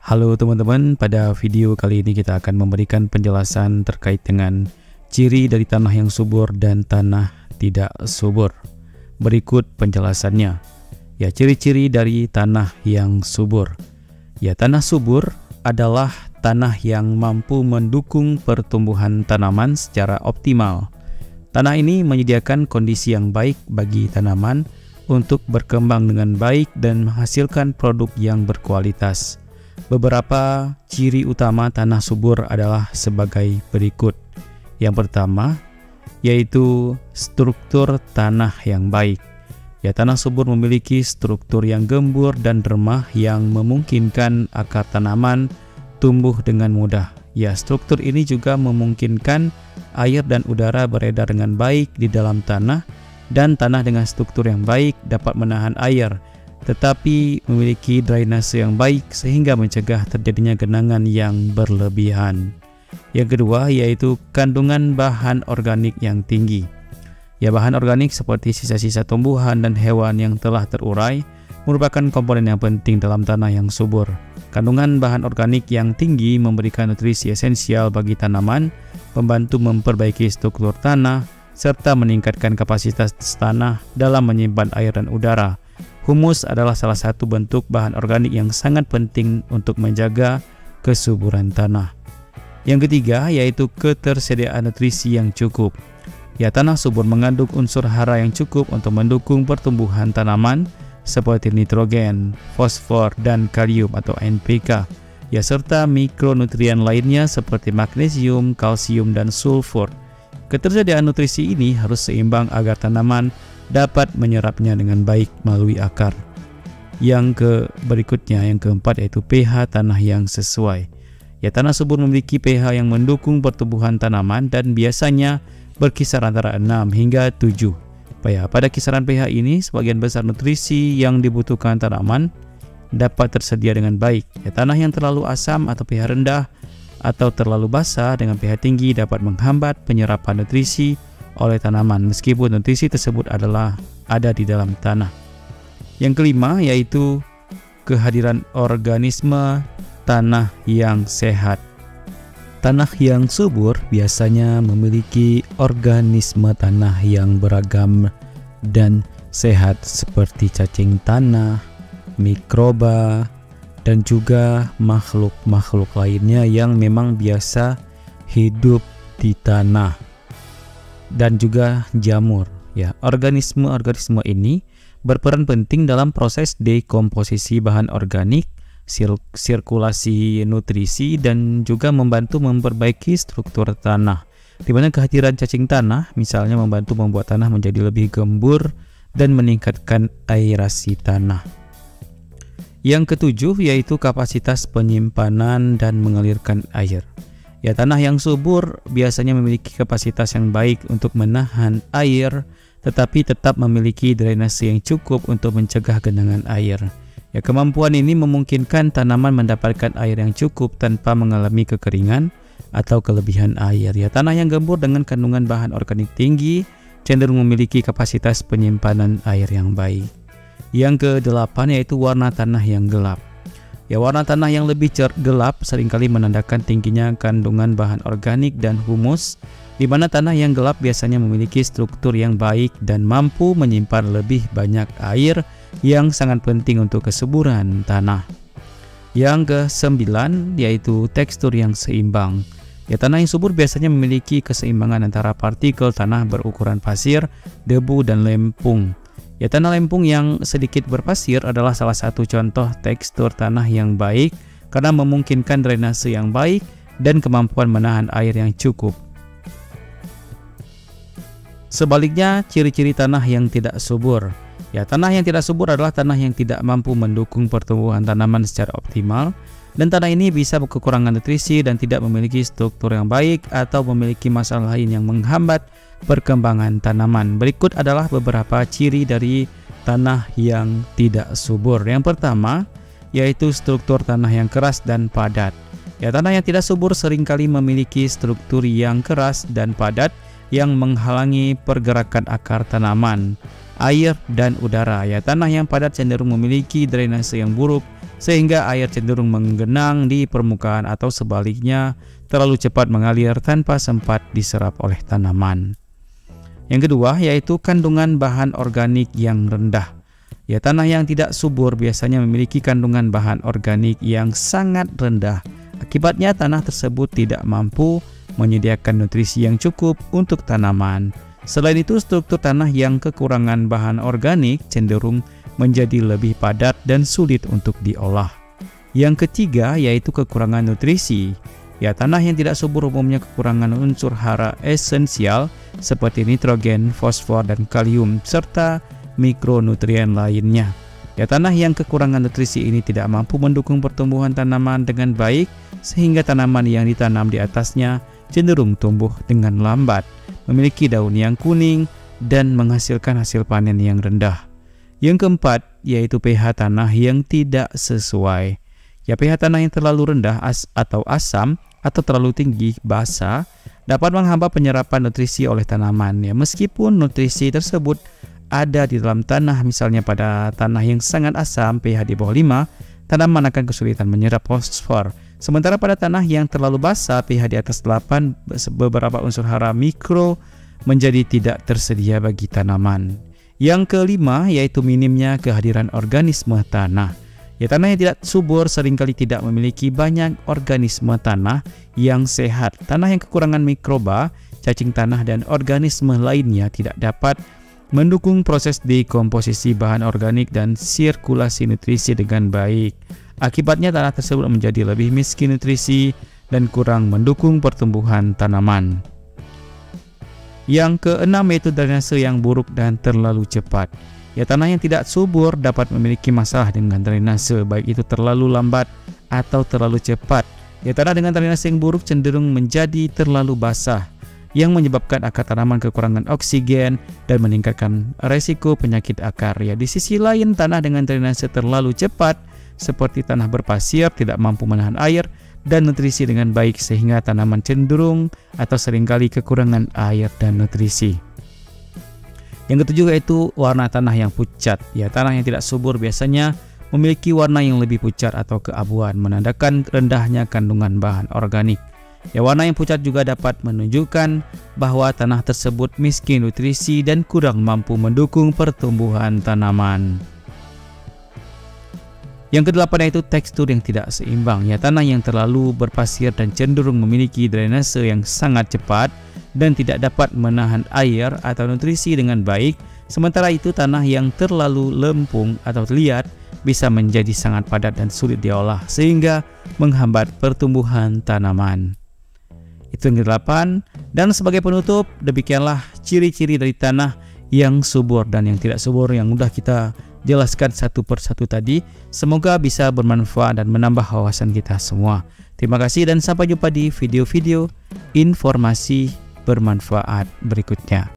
Halo teman-teman, pada video kali ini kita akan memberikan penjelasan terkait dengan ciri dari tanah yang subur dan tanah tidak subur. Berikut penjelasannya. Ya, ciri-ciri dari tanah yang subur. Ya, tanah subur adalah tanah yang mampu mendukung pertumbuhan tanaman secara optimal. Tanah ini menyediakan kondisi yang baik bagi tanaman untuk berkembang dengan baik dan menghasilkan produk yang berkualitas. Beberapa ciri utama tanah subur adalah sebagai berikut. Yang pertama, yaitu struktur tanah yang baik. Ya, tanah subur memiliki struktur yang gembur dan remah yang memungkinkan akar tanaman tumbuh dengan mudah. Ya, struktur ini juga memungkinkan air dan udara beredar dengan baik di dalam tanah, dan tanah dengan struktur yang baik dapat menahan air, tetapi memiliki drainase yang baik sehingga mencegah terjadinya genangan yang berlebihan. Yang kedua, yaitu kandungan bahan organik yang tinggi. Ya, bahan organik seperti sisa-sisa tumbuhan dan hewan yang telah terurai merupakan komponen yang penting dalam tanah yang subur. Kandungan bahan organik yang tinggi memberikan nutrisi esensial bagi tanaman, membantu memperbaiki struktur tanah, serta meningkatkan kapasitas tanah dalam menyimpan air dan udara. Humus adalah salah satu bentuk bahan organik yang sangat penting untuk menjaga kesuburan tanah. Yang ketiga, yaitu ketersediaan nutrisi yang cukup. Ya, tanah subur mengandung unsur hara yang cukup untuk mendukung pertumbuhan tanaman seperti nitrogen, fosfor, dan kalium atau NPK. Ya, serta mikronutrien lainnya seperti magnesium, kalsium, dan sulfur. Ketersediaan nutrisi ini harus seimbang agar tanaman dapat menyerapnya dengan baik melalui akar. Yang berikutnya, yang keempat, yaitu pH tanah yang sesuai. Ya, tanah subur memiliki pH yang mendukung pertumbuhan tanaman dan biasanya berkisar antara 6 hingga 7. Pada kisaran pH ini, sebagian besar nutrisi yang dibutuhkan tanaman dapat tersedia dengan baik. Ya, tanah yang terlalu asam atau pH rendah atau terlalu basah dengan pH tinggi dapat menghambat penyerapan nutrisi oleh tanaman meskipun nutrisi tersebut ada di dalam tanah. Yang kelima, yaitu kehadiran organisme tanah yang sehat. Tanah yang subur biasanya memiliki organisme tanah yang beragam dan sehat seperti cacing tanah, mikroba, dan juga makhluk-makhluk lainnya yang memang biasa hidup di tanah, dan juga jamur. Ya, organisme-organisme ini berperan penting dalam proses dekomposisi bahan organik, sirkulasi nutrisi, dan juga membantu memperbaiki struktur tanah, di mana kehadiran cacing tanah misalnya membantu membuat tanah menjadi lebih gembur dan meningkatkan aerasi tanah. Yang ketujuh, yaitu kapasitas penyimpanan dan mengalirkan air. Ya, tanah yang subur biasanya memiliki kapasitas yang baik untuk menahan air, tetapi tetap memiliki drainase yang cukup untuk mencegah genangan air. Ya, kemampuan ini memungkinkan tanaman mendapatkan air yang cukup tanpa mengalami kekeringan atau kelebihan air. Ya, tanah yang gembur dengan kandungan bahan organik tinggi cenderung memiliki kapasitas penyimpanan air yang baik. Yang kedelapan, yaitu warna tanah yang gelap. Ya, warna tanah yang lebih gelap seringkali menandakan tingginya kandungan bahan organik dan humus, di mana tanah yang gelap biasanya memiliki struktur yang baik dan mampu menyimpan lebih banyak air yang sangat penting untuk kesuburan tanah. Yang kesembilan, yaitu tekstur yang seimbang. Ya, tanah yang subur biasanya memiliki keseimbangan antara partikel tanah berukuran pasir, debu, dan lempung. Ya, tanah lempung yang sedikit berpasir adalah salah satu contoh tekstur tanah yang baik karena memungkinkan drainase yang baik dan kemampuan menahan air yang cukup. Sebaliknya, ciri-ciri tanah yang tidak subur. Ya, tanah yang tidak subur adalah tanah yang tidak mampu mendukung pertumbuhan tanaman secara optimal, dan tanah ini bisa kekurangan nutrisi dan tidak memiliki struktur yang baik atau memiliki masalah lain yang menghambat perkembangan tanaman. Berikut adalah beberapa ciri dari tanah yang tidak subur. Yang pertama, yaitu struktur tanah yang keras dan padat. Ya, tanah yang tidak subur seringkali memiliki struktur yang keras dan padat yang menghalangi pergerakan akar tanaman, air, dan udara. Ya, tanah yang padat cenderung memiliki drainase yang buruk sehingga air cenderung menggenang di permukaan atau sebaliknya terlalu cepat mengalir tanpa sempat diserap oleh tanaman. Yang kedua yaitu kandungan bahan organik yang rendah. Ya, tanah yang tidak subur biasanya memiliki kandungan bahan organik yang sangat rendah. Akibatnya tanah tersebut tidak mampu menyediakan nutrisi yang cukup untuk tanaman. Selain itu, struktur tanah yang kekurangan bahan organik cenderung menjadi lebih padat dan sulit untuk diolah. Yang ketiga yaitu kekurangan nutrisi. Ya, tanah yang tidak subur umumnya kekurangan unsur hara esensial seperti nitrogen, fosfor, dan kalium serta mikronutrien lainnya. Ya, tanah yang kekurangan nutrisi ini tidak mampu mendukung pertumbuhan tanaman dengan baik sehingga tanaman yang ditanam di atasnya cenderung tumbuh dengan lambat, memiliki daun yang kuning dan menghasilkan hasil panen yang rendah. Yang keempat yaitu pH tanah yang tidak sesuai. Ya, pH tanah yang terlalu rendah atau asam atau terlalu tinggi basa dapat menghambat penyerapan nutrisi oleh tanaman. Ya, meskipun nutrisi tersebut ada di dalam tanah, misalnya pada tanah yang sangat asam pH di bawah 5, tanaman akan kesulitan menyerap fosfor. Sementara pada tanah yang terlalu basah pH di atas 8, beberapa unsur hara mikro menjadi tidak tersedia bagi tanaman. Yang kelima yaitu minimnya kehadiran organisme tanah. Ya, tanah yang tidak subur seringkali tidak memiliki banyak organisme tanah yang sehat. Tanah yang kekurangan mikroba, cacing tanah, dan organisme lainnya tidak dapat mendukung proses dekomposisi bahan organik dan sirkulasi nutrisi dengan baik. Akibatnya tanah tersebut menjadi lebih miskin nutrisi dan kurang mendukung pertumbuhan tanaman. Yang keenam yaitu drainase yang buruk dan terlalu cepat. Ya, tanah yang tidak subur dapat memiliki masalah dengan drainase, baik itu terlalu lambat atau terlalu cepat. Ya, tanah dengan drainase yang buruk cenderung menjadi terlalu basah, yang menyebabkan akar tanaman kekurangan oksigen dan meningkatkan resiko penyakit akar. Ya, di sisi lain, tanah dengan drainase terlalu cepat seperti tanah berpasir tidak mampu menahan air dan nutrisi dengan baik sehingga tanaman cenderung atau seringkali kekurangan air dan nutrisi. Yang ketujuh yaitu warna tanah yang pucat. Ya, tanah yang tidak subur biasanya memiliki warna yang lebih pucat atau keabuan, menandakan rendahnya kandungan bahan organik. Ya, warna yang pucat juga dapat menunjukkan bahwa tanah tersebut miskin nutrisi dan kurang mampu mendukung pertumbuhan tanaman. Yang kedelapan yaitu tekstur yang tidak seimbang. Ya, tanah yang terlalu berpasir dan cenderung memiliki drainase yang sangat cepat dan tidak dapat menahan air atau nutrisi dengan baik. Sementara itu, tanah yang terlalu lempung atau liat bisa menjadi sangat padat dan sulit diolah sehingga menghambat pertumbuhan tanaman. Itu yang ke-8. Dan sebagai penutup, demikianlah ciri-ciri dari tanah yang subur dan yang tidak subur yang sudah kita jelaskan satu persatu tadi. Semoga bisa bermanfaat dan menambah wawasan kita semua. Terima kasih dan sampai jumpa di video-video informasi bermanfaat berikutnya.